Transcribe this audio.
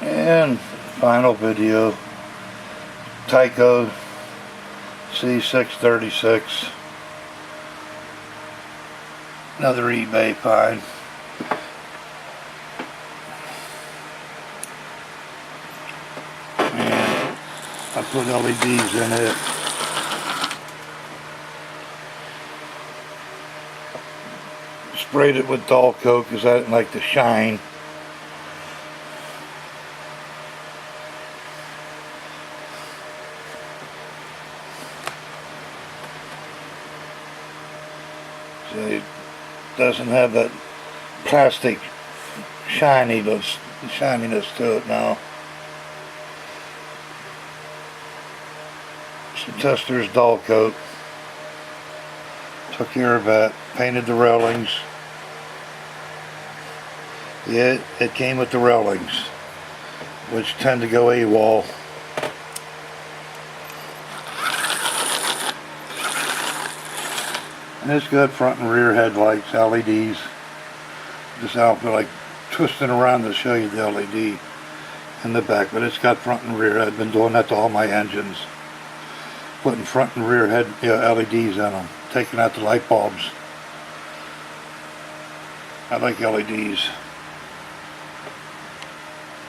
And final video, Tyco C636, another eBay find. And I put LEDs in it. Sprayed it with Alco because I didn't like the shine. So it doesn't have that plastic shininess to it now. Some testers dull coat. Took care of that. Painted the railings. Yeah, it came with the railings, which tend to go AWOL. And it's got front and rear headlights, LEDs. Just out for like twisting around to show you the LED in the back, but it's got front and rear. I've been doing that to all my engines, putting front and rear LEDs in them, taking out the light bulbs. I like LEDs.